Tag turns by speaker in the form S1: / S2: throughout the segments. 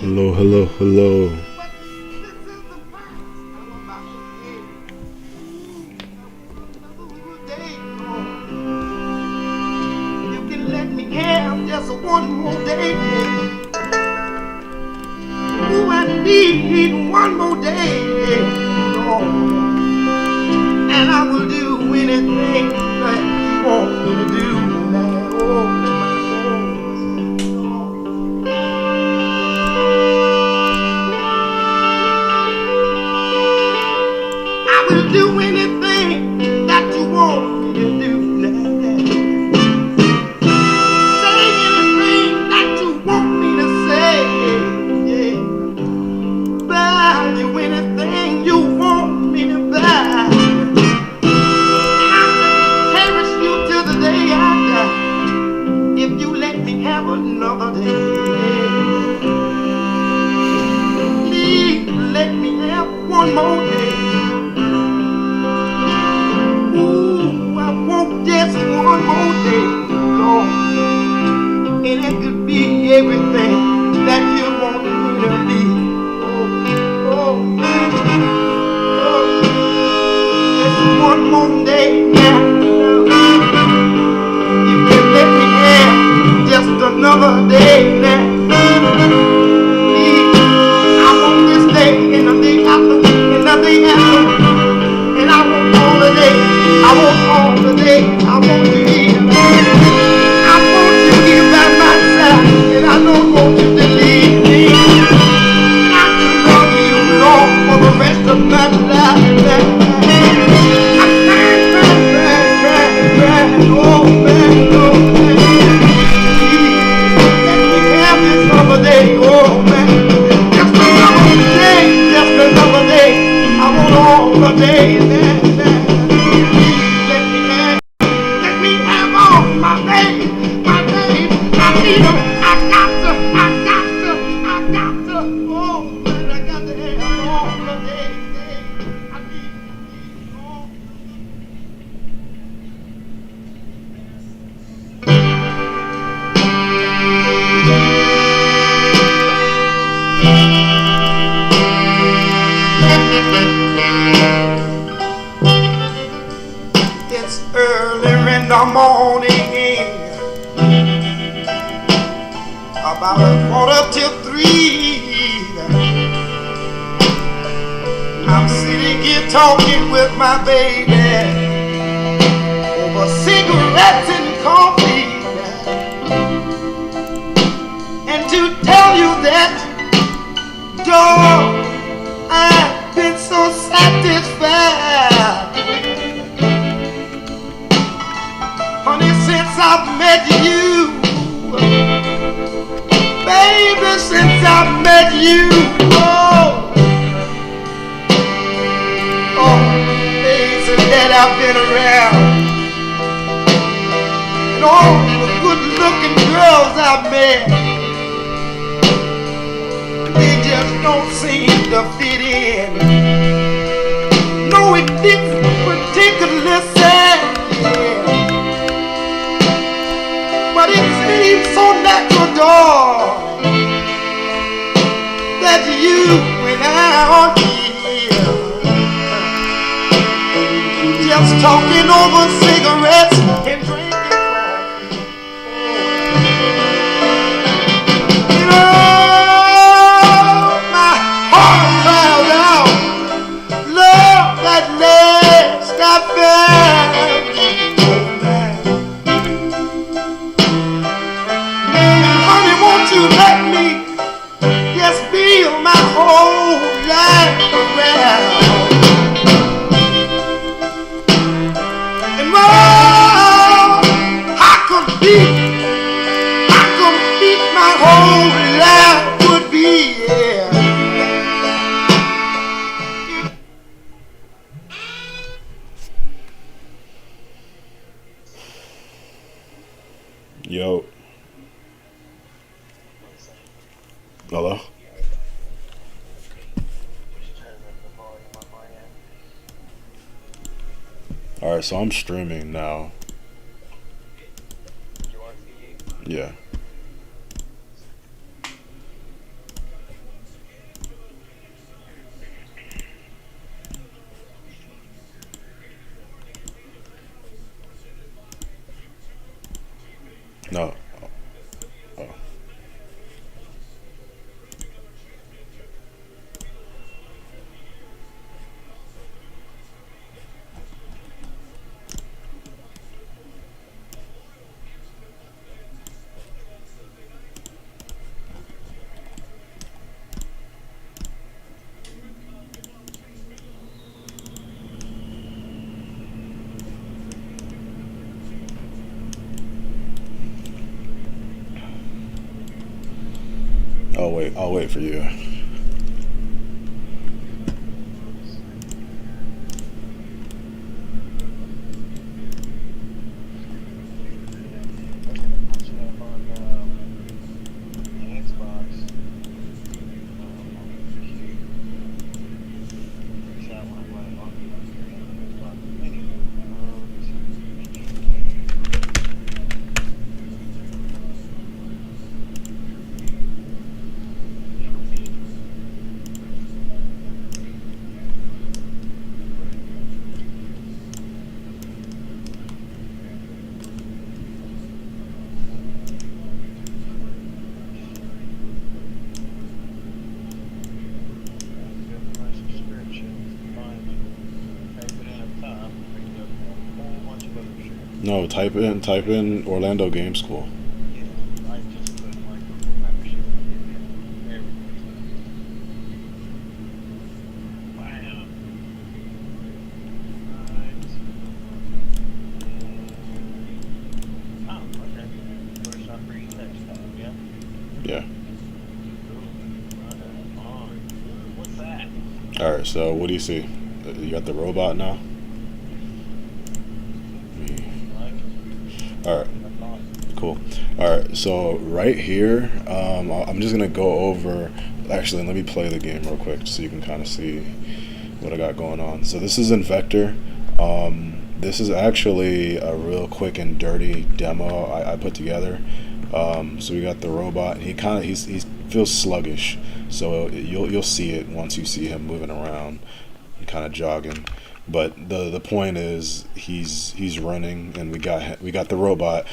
S1: Hello, hello, hello.
S2: You can let me have just one more day. Ooh, I need one more day, Lord. And I will do anything that you want me to do. Oh, I will do anything that you want me to do. Say anything that you want me to say. Yeah. Buy you anything you want me to buy. Cherish you till the day I die. If you let me have another day. Please let me have one more day. Ooh, I want just one more day, Lord. And it could be everything that you want me to be. Oh, oh, just one more day now. You can let me have just another day now. I want this day and the day after and the day after. And I want all the day. I want all the day. I want you here. I want you here by my side. And I don't want you to leave me. And I can love you, Lord, for the rest of my life. I'm crying. Oh, man, oh, man. Let me have this other day. Oh, man. Just another day. Just another day. I want all the days. Let me have all my days. My days. I need them. I got to. Oh, man, I got to have all the days. I need all. It's early in the morning, about 2:45. I'm sitting here talking with my baby over cigarettes and coffee. And to tell you that, dog, I've been so satisfied. Honey, since I've met you, baby, since I've met you, days that I've been around, and all the good-looking girls I've met, they just don't seem to fit in. No, it didn't particularly sad, yeah. But it seems so natural, dog, that you and I are here, just talking over cigarettes and drinking coffee. You know, my heart cries out, love that last I found. Won't you let me just build my whole life around? And I complete my whole life would be, yeah.
S1: Yo. Hello? Alright, so I'm streaming now. Yeah. I'll wait for you. No, type in Orlando Game School. Yeah. All right. So what do you see? You got the robot now. All right. Cool. All right. So right here, I'm just gonna go over. Actually, let me play the game real quick so you can kind of see what I got going on. So this is Invector. This is actually a real quick and dirty demo I put together. So we got the robot. He feels sluggish. So you'll see it once you see him moving around and kind of jogging. But the point is he's running, and we got the robot.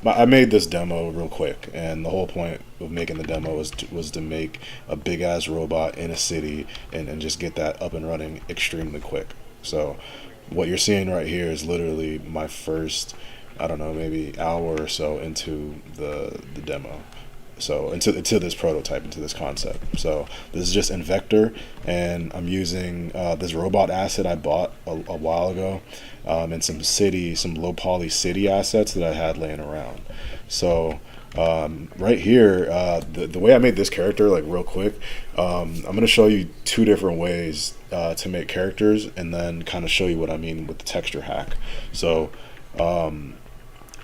S1: I made this demo real quick, and the whole point of making the demo was to make a big ass robot in a city and just get that up and running extremely quick. So what you're seeing right here is literally my first, I don't know, maybe hour or so into the demo. So into this prototype, into this concept. So this is just Invector, and I'm using this robot asset I bought a while ago, and some low poly city assets that I had laying around. So right here, the way I made this character, like real quick, I'm gonna show you two different ways to make characters, and then kind of show you what I mean with the texture hack. So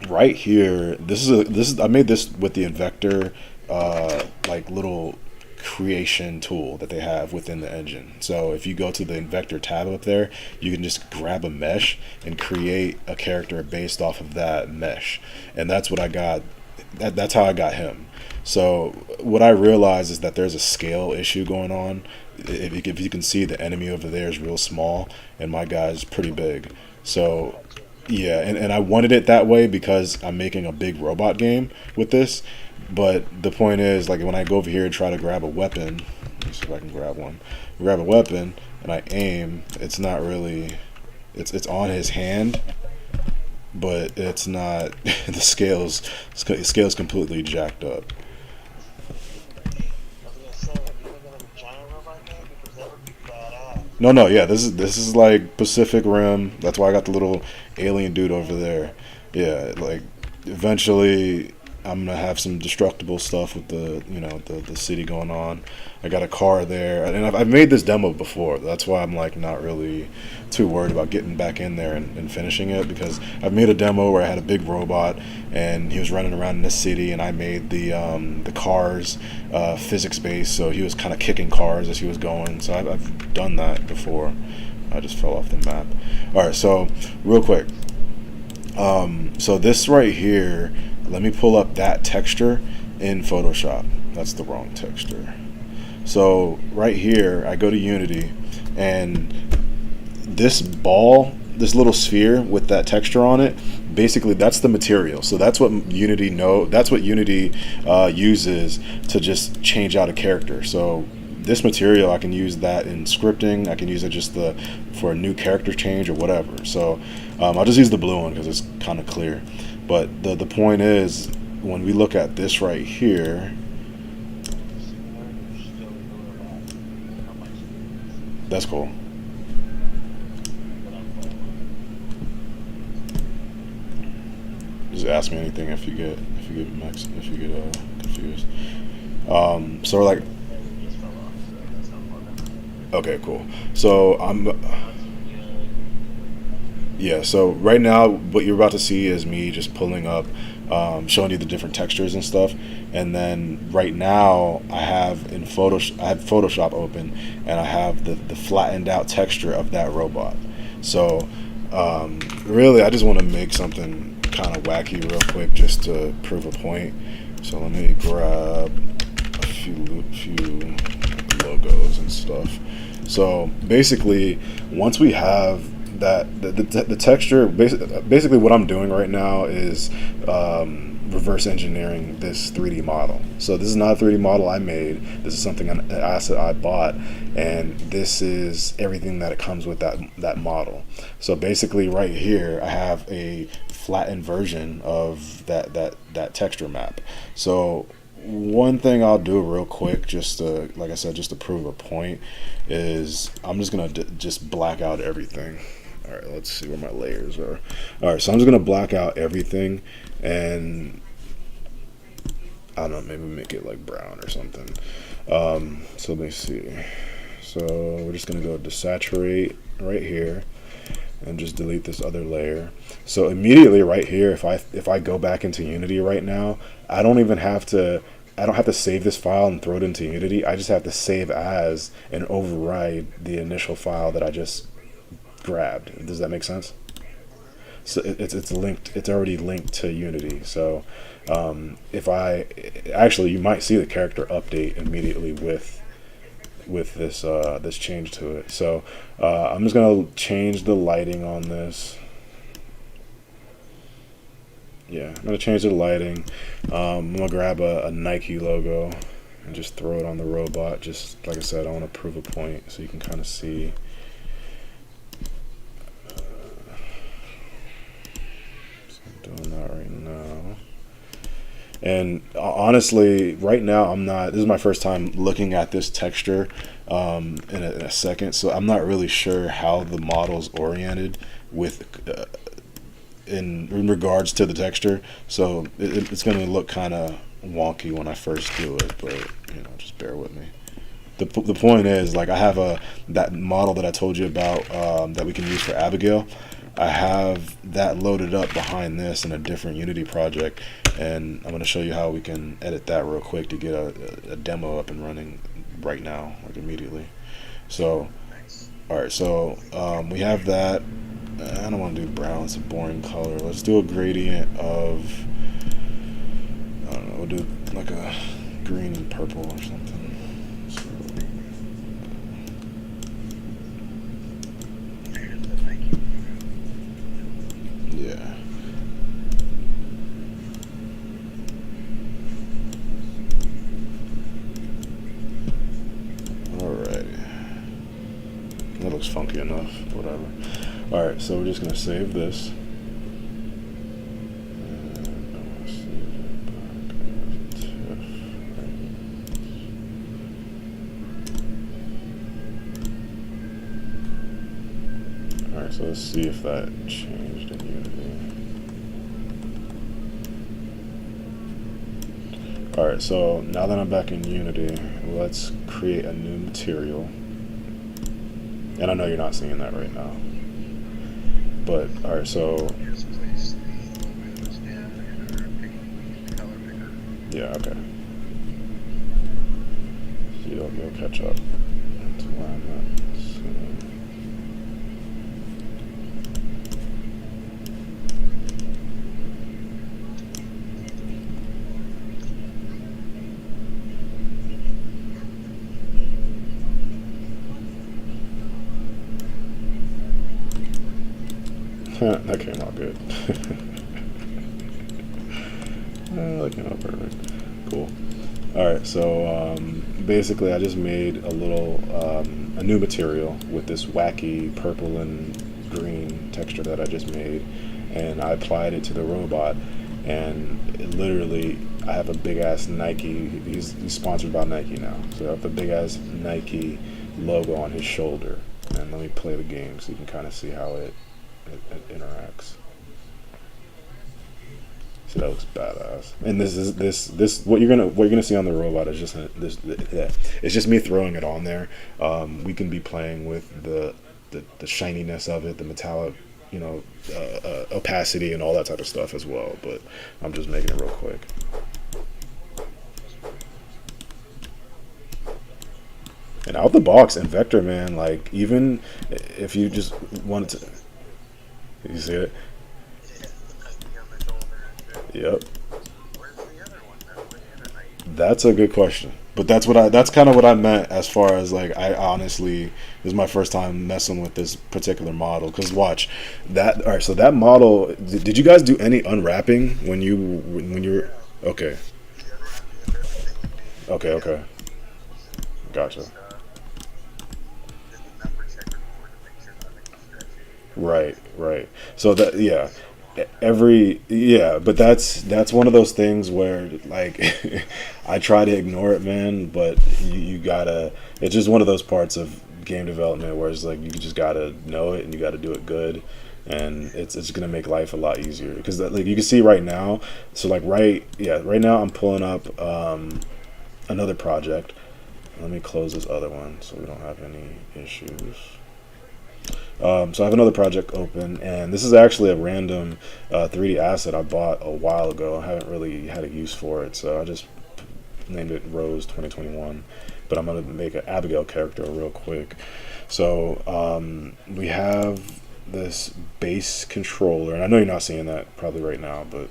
S1: right here, I made this with the Invector like little creation tool that they have within the engine. So if you go to the Invector tab up there, you can just grab a mesh and create a character based off of that mesh, and that's what I got. That's how I got him. So what I realized is that there's a scale issue going on. If you can see, the enemy over there is real small and my guy's pretty big. So yeah, and I wanted it that way because I'm making a big robot game with this. But the point is, like, when I go over here and try to grab a weapon, let me see if I can grab a weapon, and I aim, it's not really, it's on his hand, but it's not, the scale's completely jacked up. No, yeah, this is like Pacific Rim. That's why I got the little alien dude over there. Yeah, like eventually I'm gonna have some destructible stuff with the city going on. I got a car there, and I've made this demo before. That's why I'm like not really too worried about getting back in there and finishing it, because I've made a demo where I had a big robot and he was running around in the city, and I made the cars physics based, so he was kind of kicking cars as he was going. So I've done that before. I just fell off the map. All right, so real quick. So this right here, let me pull up that texture in Photoshop. That's the wrong texture. So right here, I go to Unity, and this ball, this little sphere with that texture on it, basically that's the material. So that's what Unity uses to just change out a character. So this material, I can use that in scripting. I can use it just for a new character change or whatever. So I'll just use the blue one because it's kind of clear. But the point is, when we look at this right here, that's cool. Just ask me anything if you get confused. So we're like, okay, cool. So yeah, so right now, what you're about to see is me just pulling up, showing you the different textures and stuff. And then right now, I have Photoshop open, and I have the flattened out texture of that robot. So really, I just want to make something kind of wacky real quick just to prove a point. So let me grab a few logos and stuff. So basically, once we have that the texture, basically what I'm doing right now is reverse engineering this 3D model. So this is not a 3D model I made. This is something, an asset I bought, and this is everything that it comes with that model. So basically, right here, I have a flattened version of that texture map. So one thing I'll do real quick, just to, like I said, just to prove a point, is I'm just gonna just black out everything. All right, let's see where my layers are. All right, so I'm just gonna black out everything, and I don't know, maybe make it like brown or something. So let me see. So we're just gonna go desaturate right here, and just delete this other layer. So immediately right here, if I go back into Unity right now, I don't have to save this file and throw it into Unity. I just have to save as and override the initial file that I just grabbed. Does that make sense? So it's linked. It's already linked to Unity. So if I actually, you might see the character update immediately with this this change to it. So I'm just gonna change the lighting on this. Yeah, I'm gonna change the lighting. I'm gonna grab a Nike logo and just throw it on the robot. Just like I said, I want to prove a point so you can kind of see. So I'm doing that right now. And honestly, right now this is my first time looking at this texture in a second, so I'm not really sure how the model's oriented with in regards to the texture. So it's going to look kind of wonky when I first do it, but just bear with me. The point is, like, I have that model that I told you about that we can use for Abigail. I have that loaded up behind this in a different Unity project, and I'm going to show you how we can edit that real quick to get a demo up and running right now, like immediately. So, alright, so we have that. I don't want to do brown, it's a boring color. Let's do a gradient of, I don't know, we'll do like a green and purple or something. Yeah. Alrighty. That looks funky enough, whatever. Alright, so we're just going to save this. Alright, so let's see if that changed in Unity. Alright, so now that I'm back in Unity, let's create a new material. And I know you're not seeing that right now. But, alright, so... yeah, okay. So you'll catch up to where I'm at. That came out good. That came out perfect. Cool. Alright, so basically I just made a new material with this wacky purple and green texture that I just made, and I applied it to the robot, and literally I have a big ass Nike, he's sponsored by Nike now, so I have a big ass Nike logo on his shoulder. And let me play the game so you can kind of see how it interacts. So that looks badass. And this what you're gonna see on the robot is just yeah, it's just me throwing it on there. We can be playing with the shininess of it, the metallic, opacity and all that type of stuff as well. But I'm just making it real quick. And out the box in Vector, man, like even if you just wanted to, you see it? Yep. That's a good question. But that's kind of what I meant as far as like I honestly this is my first time messing with this particular model cuz watch that all right so that model did you guys do any unwrapping when you were okay. Okay. Gotcha. Right. So that yeah, but that's one of those things where like I try to ignore it, man. But you gotta. It's just one of those parts of game development where it's like you just gotta know it and you gotta do it good, and it's gonna make life a lot easier because like you can see right now. So like right now I'm pulling up another project. Let me close this other one so we don't have any issues. So I have another project open, and this is actually a random 3D asset I bought a while ago. I haven't really had a use for it, so I just named it Rose 2021. But I'm going to make an Abigail character real quick. So we have this base controller, and I know you're not seeing that probably right now, but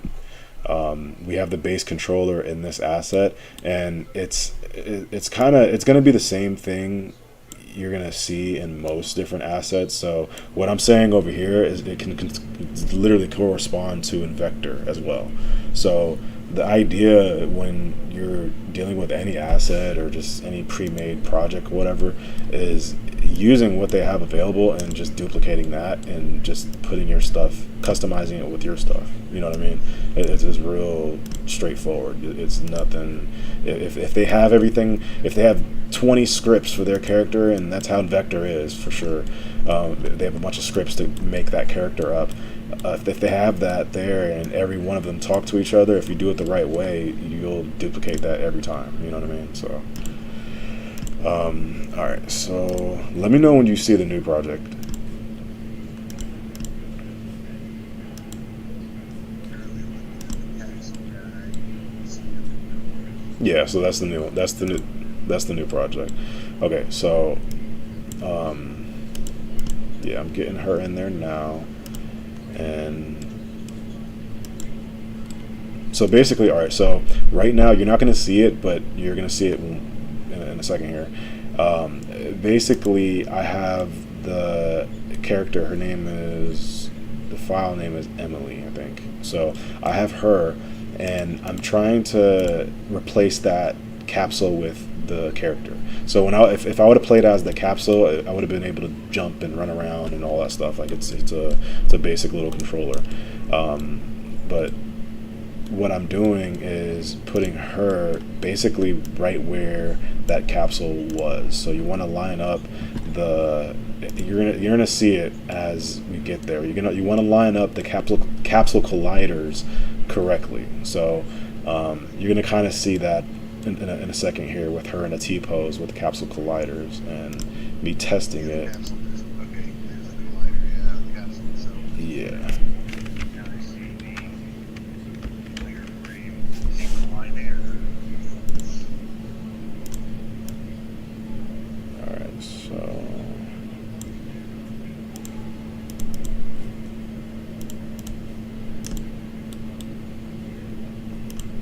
S1: we have the base controller in this asset, and it's going to be the same thing you're gonna see in most different assets. So what I'm saying over here is it can literally correspond to in Vector as well. So the idea when you're dealing with any asset or just any pre-made project or whatever is using what they have available and just duplicating that and just putting your stuff, customizing it with your stuff. You know what I mean? It's real straightforward. It's nothing. If they have everything, if they have 20 scripts for their character, and that's how Vector is for sure. They have a bunch of scripts to make that character up. If they have that there and every one of them talk to each other, if you do it the right way, you'll duplicate that every time. You know what I mean? So, all right. So let me know when you see the new project. Yeah. So that's the new project. Okay. So, yeah, I'm getting her in there now. And so basically, all right, so right now you're not going to see it, but you're going to see it in a second here. Basically, I have the character, the file name is Emily, I think. So I have her, and I'm trying to replace that capsule with the character. So if I would have played as the capsule, I would have been able to jump and run around and all that stuff. Like it's a basic little controller. But what I'm doing is putting her basically right where that capsule was. So you want to line up you're gonna see it as we get there. You want to line up the capsule colliders correctly. So you're gonna kind of see that in a second here with her in a T-pose with capsule colliders and me testing it. Yeah. Alright, so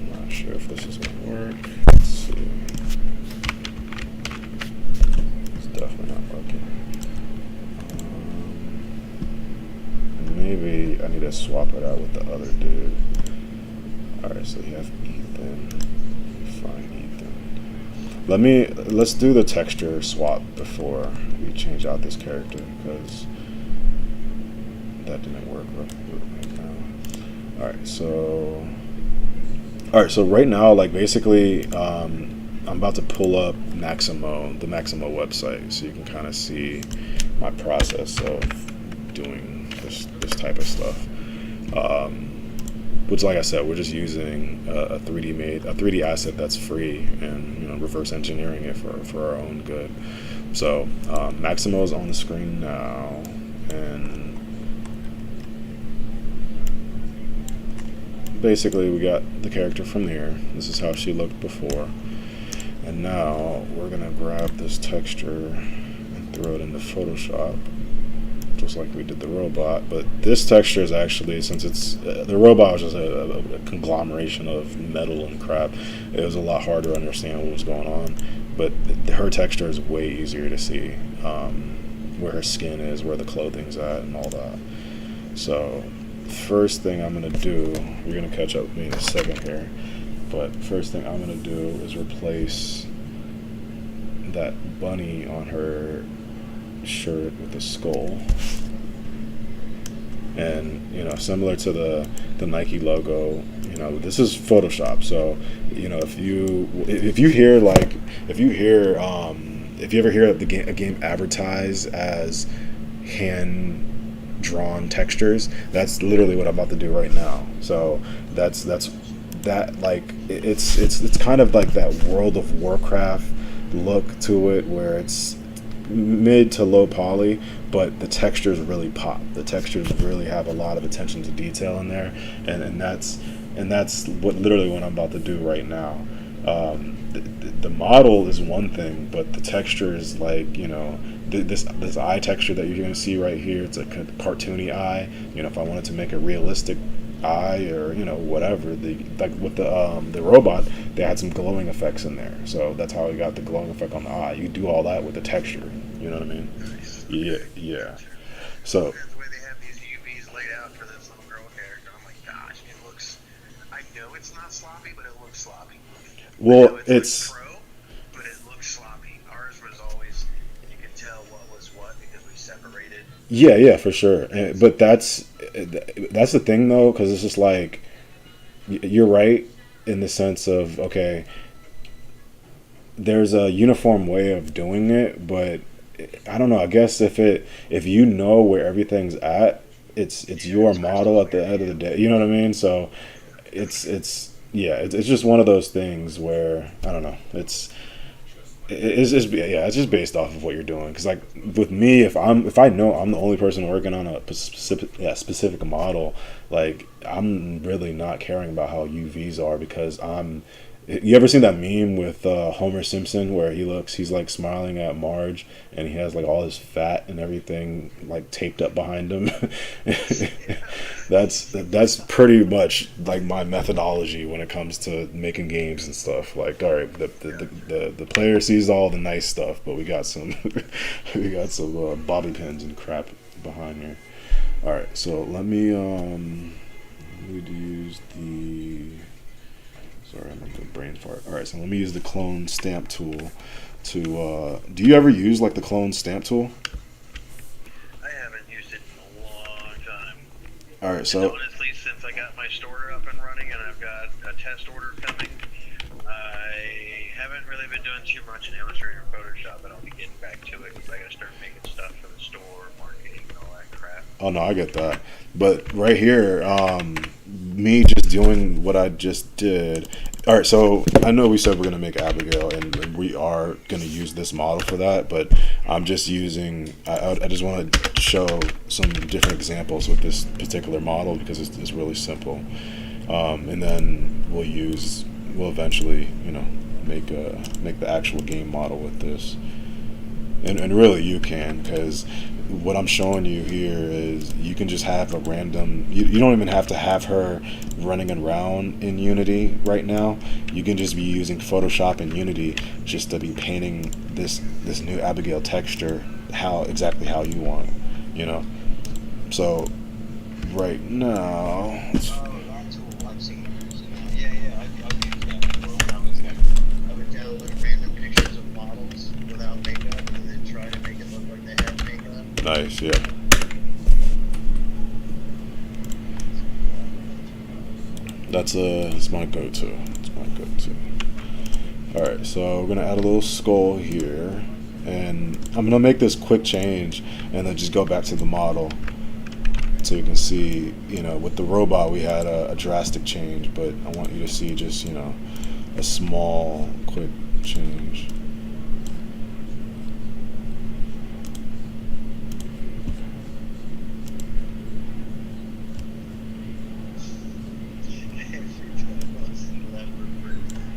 S1: I'm not sure if this is gonna work. Let's see. It's definitely not working. Maybe I need to swap it out with the other dude. Alright, so you have Ethan. Find Ethan. Let's do the texture swap before we change out this character, because that didn't work right now. Alright, so right now, like basically, I'm about to pull up the Maximo website, so you can kind of see my process of doing this type of stuff. which, like I said, we're just using a 3D asset that's free, and reverse engineering it for our own good. So Maximo is on the screen now, and basically we got the character from here. This is how she looked before, and now we're gonna grab this texture and throw it into Photoshop, just like we did the robot. But this texture is actually, since it's the robot was just a conglomeration of metal and crap, it was a lot harder to understand what was going on. But her texture is way easier to see, where her skin is, where the clothing's at, and all that. So first thing I'm gonna do, you're gonna catch up with me in a second here, but first thing I'm gonna do is replace that bunny on her shirt with a skull. And similar to the Nike logo, this is Photoshop. So if you ever hear a game advertised as hand drawn textures, that's literally what I'm about to do right now. So that's like it's kind of like that World of Warcraft look to it, where it's mid to low poly, but the textures really pop. The textures really have a lot of attention to detail in there, and that's what I'm about to do right now. The model is one thing, but the texture is like, this eye texture that you're going to see right here. It's a cartoony eye. If I wanted to make a realistic eye, or whatever, like with the robot, they had some glowing effects in there, so that's how we got the glowing effect on the eye. You do all that with the texture, you know what I mean? Yeah. So
S3: the way they have these UVs laid out for this little girl character, I'm like, gosh, it looks, I know it's not sloppy, but it looks sloppy.
S1: well it's
S3: pro, but it looks sloppy. Ours was always, you could tell what was what because we separated.
S1: yeah, for sure. But that's the thing though, because it's just like, you're right in the sense of, okay, there's a uniform way of doing it, but I don't know. I guess if you know where everything's at, it's your model at the end of the day. You know what I mean? So it's just one of those things where, I don't know. It's just based off of what you're doing. Because like with me, if I know I'm the only person working on a specific model, like I'm really not caring about how UVs are, because you ever seen that meme with Homer Simpson where he's like smiling at Marge, and he has like all his fat and everything like taped up behind him? That's pretty much like my methodology when it comes to making games and stuff. Like, all right, the player sees all the nice stuff, but we got some bobby pins and crap behind here. All right, so let me use the. Sorry, I'm having a brain fart. All right, so let me use the clone stamp tool to. Do you ever use like the clone stamp tool?
S3: I haven't used it in a long time.
S1: All right, so
S3: honestly, since I got my store up and running and I've got a test order coming, I haven't really been doing too much in Illustrator and Photoshop, but I'll be getting back to it because I got to start making stuff for the store, marketing, and all that crap.
S1: oh no, I get that. But right here, me just doing what I just did. All right, so I know we said we're gonna make Abigail, and we are gonna use this model for that. But I'm just using. I just want to show some different examples with this particular model because it's really simple. And then we'll eventually, make the actual game model with this. And really you can, because what I'm showing you here is you can just have a random, you don't even have to have her running around in Unity right now. You can just be using Photoshop and Unity just to be painting this new Abigail texture exactly how you want, So right now,
S3: That tool, I've seen it. Yeah, I've used that before when I would download random pictures of models without makeup and then try to make it look like they had makeup.
S1: nice, yeah. It's my go-to. All right, so we're gonna add a little skull here, and I'm gonna make this quick change, and then just go back to the model. so you can see, with the robot we had a drastic change, but I want you to see just, a small, quick change.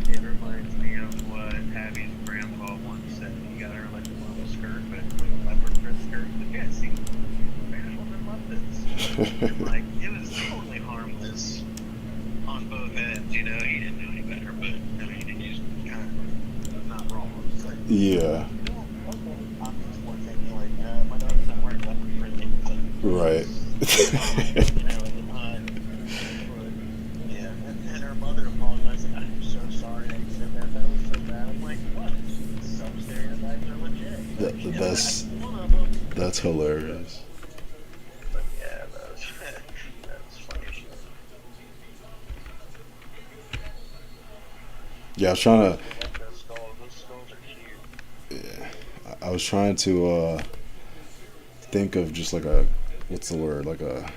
S3: It reminds me of what Abby's grandpa once said. He got her like a little skirt, but like a leopard print skirt. But yeah, see, Spanish woman loved this. Like, it was totally harmless on both ends, He didn't know any better, but I mean, he's kind of not wrong. It's like,
S1: Yeah.
S3: okay, I'm just one thing, like, my daughter's not wearing leopard print things.
S1: Right.
S3: Yeah, and her mother apologized, like, I'm so sorry I said that. That was so bad. I'm like, what? Some stereotypes are legit.
S1: That's hilarious.
S3: But yeah, that's funny shit.
S1: Yeah, I was trying to.
S3: Those skulls are cute.
S1: Yeah, I was trying to think of just like a, what's the word, like a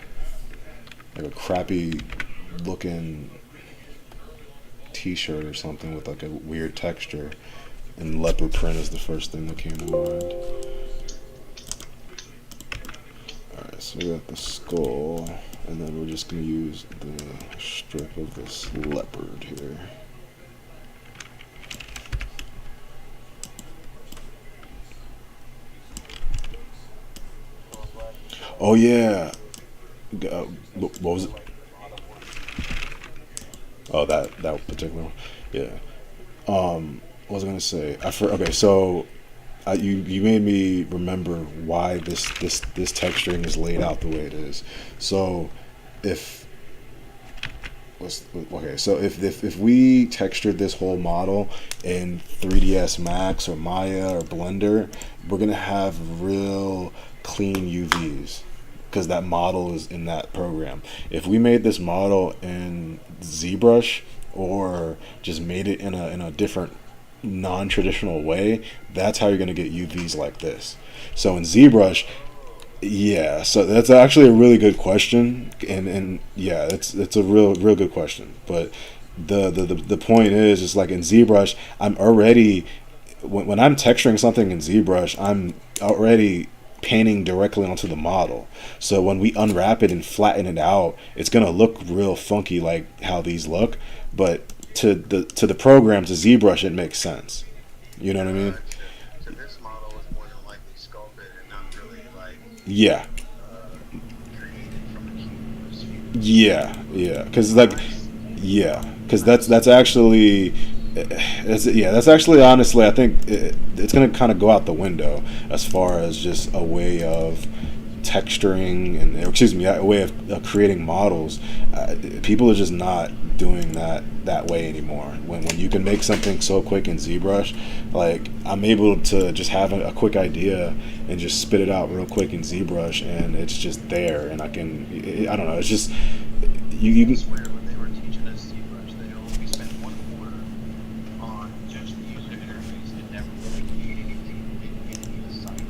S1: crappy looking T-shirt or something with like a weird texture, and leopard print is the first thing that came to mind. Alright, so we got the skull, and then we're just gonna use the strip of this leopard here. Oh yeah. What was it? Oh, that particular one. Yeah. What was I gonna say? Okay, so you made me remember why this texturing is laid out the way it is. So if we textured this whole model in 3ds Max or Maya or Blender, we're gonna have real clean UVs because that model is in that program. If we made this model in ZBrush or just made it in a different non-traditional way, that's how you're going to get UVs like this. So in ZBrush, yeah, so that's actually a really good question, and yeah, it's a real good question. But the point is, it's like in ZBrush, I'm already, when I'm texturing something in ZBrush, I'm already painting directly onto the model. So when we unwrap it and flatten it out, it's gonna look real funky like how these look. But to the program, to ZBrush, it makes sense. You know what I mean?
S3: So this model was more than likely sculpted and not really like
S1: Yeah.
S3: created from a canvas view.
S1: Yeah. Because that's actually. That's actually, honestly, I think it's going to kind of go out the window as far as just a way of texturing a way of creating models. People are just not doing that way anymore. When you can make something so quick in ZBrush, like I'm able to just have a quick idea and just spit it out real quick in ZBrush, and it's just there, and I don't know, it's just you can.
S3: Swear when they were teaching us ZBrush, we spent 1/4 on just the user interface and never really made anything in the site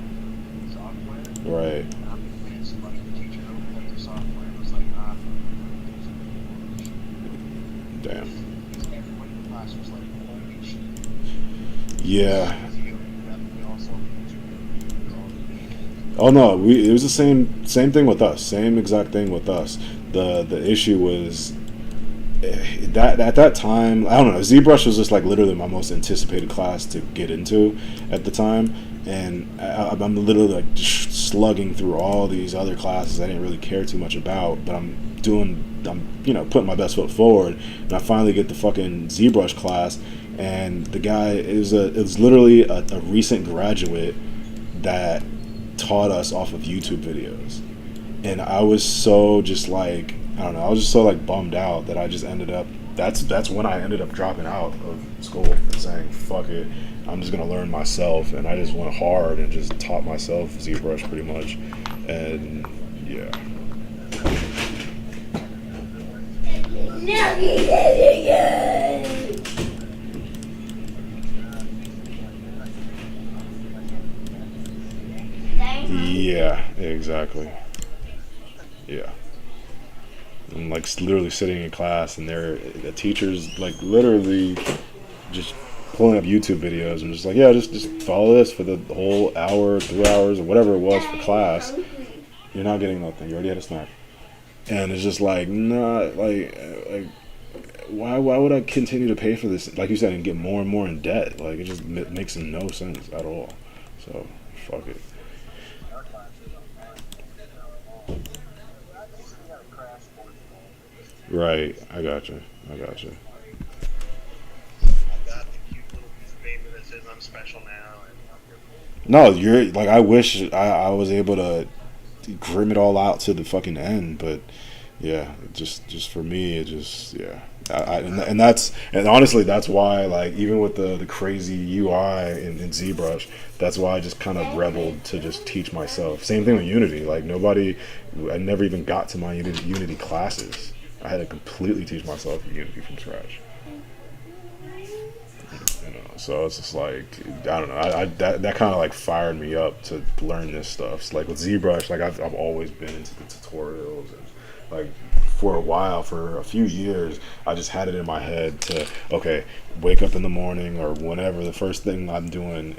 S3: software.
S1: Right.
S3: And somebody, the teacher, opened up the software and was like,
S1: Damn.
S3: everybody in the class was like, holy shit.
S1: Yeah.
S3: We also
S1: Oh no, it was the same thing with us. Same exact thing with us. The issue was that at that time, I don't know, ZBrush was just like literally my most anticipated class to get into at the time, and I'm literally like just slugging through all these other classes I didn't really care too much about, but I'm putting my best foot forward, and I finally get the fucking ZBrush class, and the guy it was literally a recent graduate that taught us off of YouTube videos, and I was so just like, I don't know, I was just so like bummed out that I just ended up, that's when I ended up dropping out of school and saying fuck it, I'm just gonna learn myself, and I just went hard and just taught myself ZBrush pretty much, and yeah. Yeah, exactly. Yeah. And like literally sitting in class, and the teachers like literally just pulling up YouTube videos and just like, yeah, just follow this for the whole hour, 2 hours, or whatever it was for class. You're not getting nothing. You already had a snack. And it's just like, nah, like why would I continue to pay for this? Like you said, and get more and more in debt. Like it just makes no sense at all. So fuck it.
S3: Our classes online, I think we have a crash course.
S1: Right. I gotcha.
S3: I've got the cute little piece of paper that says I'm special now, and I'm your
S1: No, you're like I wish I was able to grim it all out to the fucking end, but yeah, just for me, it just yeah. And honestly that's why like even with the crazy UI in ZBrush, that's why I just kind of rebelled to just teach myself. Same thing with Unity. Like I never even got to my Unity classes. I had to completely teach myself Unity from scratch. So it's just like I don't know. That kind of like fired me up to learn this stuff. So like with ZBrush, like I've always been into the tutorials, and like for a while, for a few years, I just had it in my head to okay, wake up in the morning or whenever the first thing I'm doing